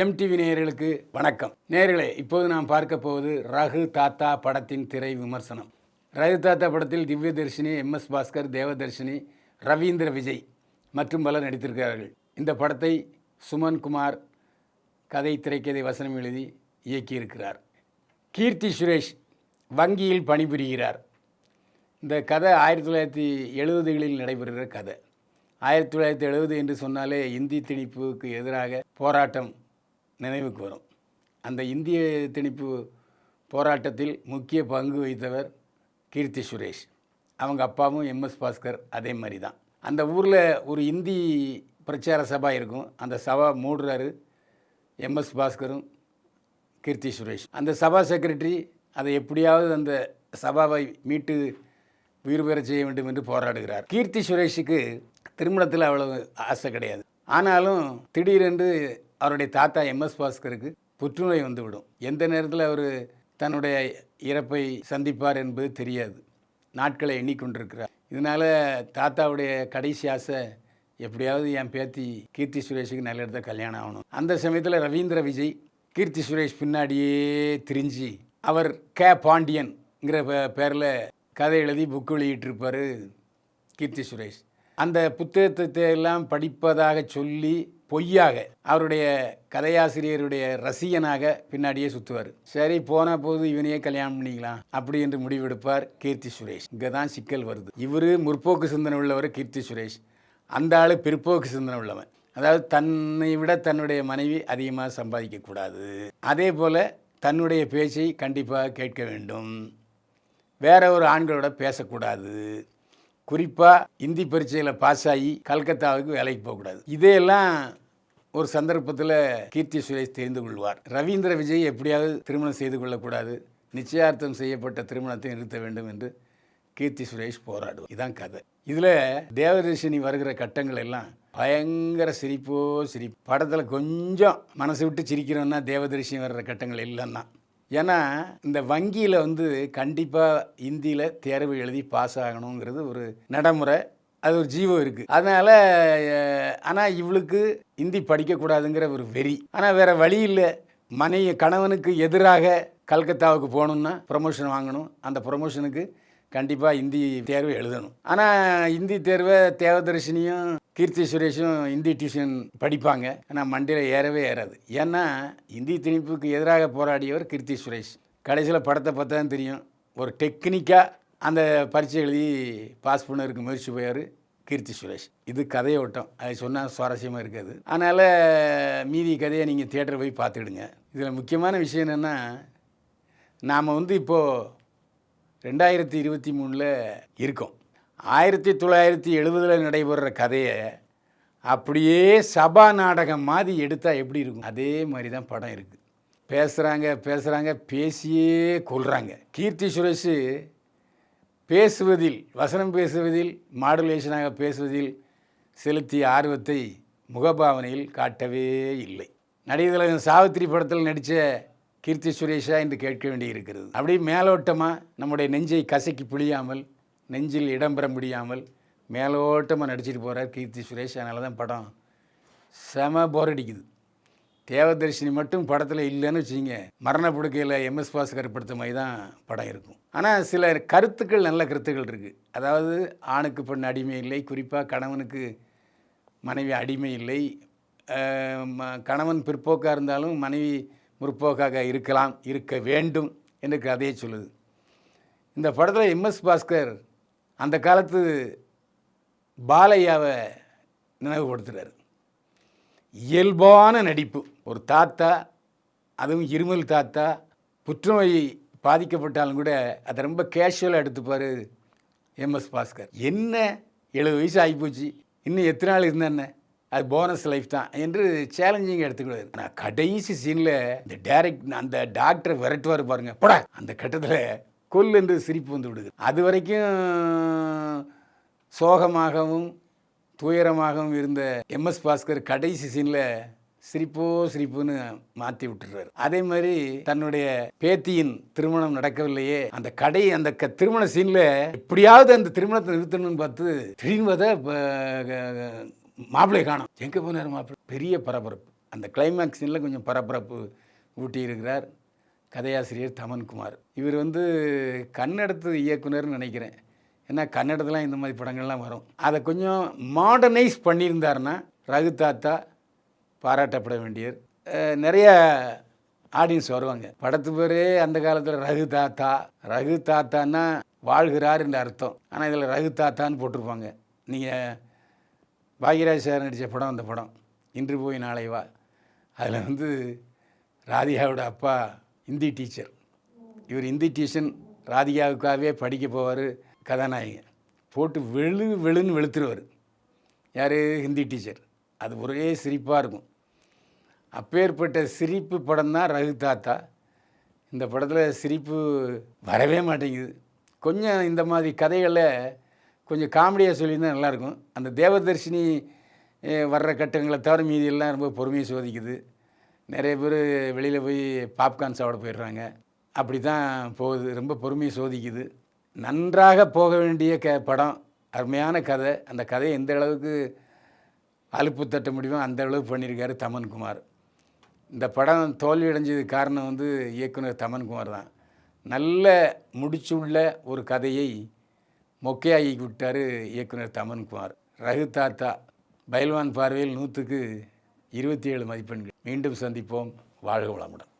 MTV நேயர்களுக்கு வணக்கம். நேயர்களே, இப்போது நாம் பார்க்க போவது ரகு தாத்தா படத்தின் திரை விமர்சனம். ரகு தாத்தா படத்தில் திவ்யதர்ஷினி, எம்எஸ் பாஸ்கர், தேவதர்ஷினி, ரவீந்திர விஜய் மற்றும் பலர் நடித்திருக்கிறார்கள். இந்த படத்தை சுமன் குமார் கதை, திரைக்கதை, வசனம் எழுதி இயக்கியிருக்கிறார். கீர்த்தி சுரேஷ் வங்கியில் பணிபுரிகிறார். இந்த கதை 1970களில் நடைபெறுகிற கதை. 1970 என்று சொன்னாலே இந்தி திணிப்புக்கு எதிராக போராட்டம் நினைவுக்கு வரும். அந்த இந்திய திணிப்பு போராட்டத்தில் முக்கிய பங்கு வகித்தவர் கீர்த்தி சுரேஷ். அவங்க அப்பாவும் எம்எஸ் பாஸ்கர் அதே மாதிரி தான். அந்த ஊரில் ஒரு இந்தி பிரச்சார சபா இருக்கும். அந்த சபா மூடுறாரு எம்எஸ் பாஸ்கரும் கீர்த்தி சுரேஷ். அந்த சபா செக்ரட்டரி அதை எப்படியாவது அந்த சபாவை மீட்டு உயிர் பெற செய்ய வேண்டும் என்று போராடுகிறார். கீர்த்தி சுரேஷுக்கு திருமணத்தில் அவ்வளவு ஆசை கிடையாது. ஆனாலும் திடீரென்று அவருடைய தாத்தா எம்எஸ் பாஸ்கருக்கு புற்றுநோய் வந்துவிடும். எந்த நேரத்தில் அவர் தன்னுடைய இறப்பை சந்திப்பார் என்பது தெரியாது. நாட்களை எண்ணிக்கொண்டிருக்கிறார். இதனால் தாத்தாவுடைய கடைசி ஆசை, எப்படியாவது என் பேத்தி கீர்த்தி சுரேஷுக்கு நல்ல இடத்த கல்யாணம் ஆகணும். அந்த சமயத்தில் ரவீந்திர விஜய் கீர்த்தி சுரேஷ் பின்னாடியே திரிஞ்சு அவர் பாண்டியன்ங்கிற பேரில் கதை எழுதி புக்கு வெளியிட்டிருப்பார் கீர்த்தி சுரேஷ். அந்த புத்தகத்தை எல்லாம் படிப்பதாக சொல்லி பொய்யாக அவருடைய கதையாசிரியருடைய ரசிகனாக பின்னாடியே சுற்றுவார். சரி, போன போது இவனையே கல்யாணம் பண்ணிக்கலாம் அப்படி என்று முடிவெடுப்பார் கீர்த்தி சுரேஷ். இங்கே தான் சிக்கல் வருது. இவர் முற்போக்கு சிந்தனை உள்ளவர் கீர்த்தி சுரேஷ், அந்த ஆள் பிற்போக்கு சிந்தனை உள்ளவன். அதாவது தன்னை விட தன்னுடைய மனைவி அதிகமாக சம்பாதிக்கக்கூடாது, அதே போல் தன்னுடைய பேச்சை கண்டிப்பாக கேட்க வேண்டும், வேற ஒரு ஆண்களோட பேசக்கூடாது, குறிப்பாக இந்தி பரீட்சையில் பாஸ் ஆகி கல்கத்தாவுக்கு வேலைக்கு போகக்கூடாது. இதையெல்லாம் ஒரு சந்தர்ப்பத்தில் கீர்த்தி சுரேஷ் தெரிந்து கொள்வார். ரவீந்திர விஜய் எப்படியாவது திருமணம் செய்து கொள்ளக்கூடாது, நிச்சயார்த்தம் செய்யப்பட்ட திருமணத்தை நிறுத்த வேண்டும் என்று கீர்த்தி சுரேஷ் போராடுவார். இதுதான் கதை. இதில் தேவதர்ஷினி வருகிற கட்டங்கள் எல்லாம் பயங்கர சிரிப்போ சிரிப்பு. படத்தில் கொஞ்சம் மனசு விட்டு சிரிக்கிறோன்னா தேவதர்ஷினி வர்ற கட்டங்கள் இல்லைன்னா. ஏன்னா இந்த வங்கியில் கண்டிப்பாக இந்தியில் தேர்வு எழுதி பாஸ் ஆகணுங்கிறது ஒரு நடைமுறை, அது ஒரு ஜீவம் இருக்குது. அதனால் ஆனால் இவளுக்கு இந்தி படிக்கக்கூடாதுங்கிற ஒரு வெறி. ஆனால் வேறு வழி இல்லை. கணவனுக்கு எதிராக கல்கத்தாவுக்கு போகணுன்னா ப்ரமோஷன் வாங்கணும். அந்த ப்ரமோஷனுக்கு கண்டிப்பாக இந்தி தேர்வு எழுதணும். ஆனால் இந்தி தேர்வை தேவதர்ஷினியும் கீர்த்தி சுரேஷும் இந்தி டியூஷன் படிப்பாங்க. ஆனால் மண்டையில் ஏறவே ஏறாது. ஏன்னா இந்தி திணிப்புக்கு எதிராக போராடியவர் கீர்த்தி சுரேஷ். கடைசியில் படத்தை பார்த்தா தான் தெரியும், ஒரு டெக்னிக்காக அந்த பரீட்சை எழுதி பாஸ் பண்ணதுக்கு முயற்சி போயார் கீர்த்தி சுரேஷ். இது கதையோட்டம், அது சொன்னால் சுவாரஸ்யமாக இருக்காது. அதனால் மீதி கதையை நீங்கள் தியேட்டர் போய் பார்த்துக்கிடுங்க. இதில் முக்கியமான விஷயம் என்னென்னா, நாம் இப்போது 2023 இருக்கோம். 1970 நடைபெறுற கதையை அப்படியே சபா நாடகம் மாதிரி எடுத்தால் எப்படி இருக்கும், அதே மாதிரி தான் படம் இருக்குது. பேசுகிறாங்க பேசியே கொள்கிறாங்க. கீர்த்தி சுரேஷ் பேசுவதில், வசனம் பேசுவதில், மாடுலேஷனாக பேசுவதில் செலுத்திய ஆர்வத்தை முகபாவனையில் காட்டவே இல்லை. நடிகர் சாவித்திரி படத்தில் நடித்த கீர்த்தி சுரேஷா என்று கேட்க வேண்டி இருக்கிறது. அப்படியே மேலோட்டமாக நம்முடைய நெஞ்சை கசக்கி புளியாமல், நெஞ்சில் இடம் பெற முடியாமல் மேலோட்டமாக நடிச்சிட்டு போகிறார் கீர்த்தி சுரேஷ். அதனால தான் படம் செம போர் அடிக்குது. தேவதர்ஷினி மட்டும் படத்தில் இல்லைன்னு வச்சுங்க, மரணப்படுக்கையில் எம்எஸ் பாஸ்கர் படுத்த மாதிரி தான் படம் இருக்கும். ஆனால் சில கருத்துக்கள், நல்ல கருத்துக்கள் இருக்குது. அதாவது ஆணுக்கு பெண் அடிமை இல்லை, குறிப்பாக கணவனுக்கு மனைவி அடிமை இல்லை, கணவன் பிற்போக்காக இருந்தாலும் மனைவி முற்போக்காக இருக்க வேண்டும் என்று கதையை சொல்லுது. இந்த படத்தில் எம்எஸ் பாஸ்கர் அந்த காலத்து பாலையாவை நினைவுபடுத்துகிறார். இயல்பான நடிப்பு. ஒரு தாத்தா, அதுவும் இருமல் தாத்தா, புற்றுநோய் பாதிக்கப்பட்டாலும் கூட அதை ரொம்ப கேஷுவலாக எடுத்துப்பார் எம்எஸ் பாஸ்கர். என்ன 70 வயசு ஆகிப்போச்சு, இன்னும் எத்தனை நாள் இருந்தானே, அது போனஸ் லைஃப் தான் என்று சேலஞ்சிங் எடுத்துக்கூடாது. ஆனால் கடைசி சீனில் அந்த டாக்டரை விரட்டுவார் பாருங்க, படா, அந்த கட்டத்தில் கொல் என்று சிரிப்பு வந்து விடுது. அது வரைக்கும் சோகமாகவும் துயரமாகவும் இருந்த எம்எஸ் பாஸ்கர் கடைசி சீனில் சிரிப்புன்னு மாற்றி விட்டுறாரு. அதே மாதிரி தன்னுடைய பேத்தியின் திருமணம் நடக்கவில்லையே, அந்த திருமண சீனில் எப்படியாவது அந்த திருமணத்தை நிறுத்தணும்னு பார்த்து திடீர்னு பார்த்தா மாப்பிள்ளை காணும். எங்கே போனார் மாப்பிள்ளை? பெரிய பரபரப்பு. அந்த கிளைமேக்ஸ் சீனில் கொஞ்சம் பரபரப்பு ஊட்டியிருக்கிறார் கதையாசிரியர் தமன்குமார். இவர் கன்னடத்து இயக்குனர்னு நினைக்கிறேன். ஏன்னா கன்னடத்துலாம் இந்த மாதிரி படங்கள்லாம் வரும். அதை கொஞ்சம் மாடர்னைஸ் பண்ணியிருந்தாருன்னா ரகு தாத்தா பாராட்டப்பட வேண்டியவர். நிறைய ஆடியன்ஸ் வருவாங்க. படத்து பேரே அந்த காலத்தில் ரகு தாத்தா, ரகு தாத்தான்னா வாழ்கிறார் என்ற அர்த்தம். ஆனால் இதில் ரகு தாத்தான்னு போட்டிருப்பாங்க. நீங்கள் பாக்யராஜ் சார் நடித்த படம், அந்த படம் இன்று போய் நாளை வா, அதில் ராதிகாவோட அப்பா ஹிந்தி டீச்சர். இவர் ஹிந்தி டியூஷன் ராதிகாவுக்காகவே படிக்க போவார். கதாநாயகன் போட்டு வெளுன்னு வெளுத்துருவார். யார்? ஹிந்தி டீச்சர். அது ஒரே சிரிப்பாக இருக்கும். அப்பேற்பட்ட சிரிப்பு படம் தான் ரகு தாத்தா. இந்த படத்தில் சிரிப்பு வரவே மாட்டேங்குது. கொஞ்சம் இந்த மாதிரி கதைகளை கொஞ்சம் காமெடியாக சொல்லியிருந்தால் நல்லாயிருக்கும். அந்த தேவதர்ஷினி வர்ற கட்டங்களை தவிர மீதியெல்லாம் ரொம்ப பொறுமையை சோதிக்குது. நிறைய பேர் வெளியில் போய் பாப்கார்ன் சாப்பிட போயிடுறாங்க. அப்படி தான் போகுது. ரொம்ப பொறுமையை சோதிக்குது. நன்றாக போக வேண்டிய படம், அருமையான கதை. அந்த கதையை எந்த அளவுக்கு அலுப்பு தட்ட முடியுமோ அந்த அளவுக்கு பண்ணியிருக்காரு தமன்குமார். இந்த படம் தோல்வி அடைஞ்சதுக்கு காரணம் இயக்குனர் தமன்குமார் தான். நல்ல முடிச்சுள்ள ஒரு கதையை மொக்கையாகி விட்டார் இயக்குனர் தமன்குமார். ரகு தாத்தா பைல்வான் பார்வையில் 100க்கு 27 மதிப்பெண்கள். மீண்டும் சந்திப்போம். வாழ்க வளமுடன்.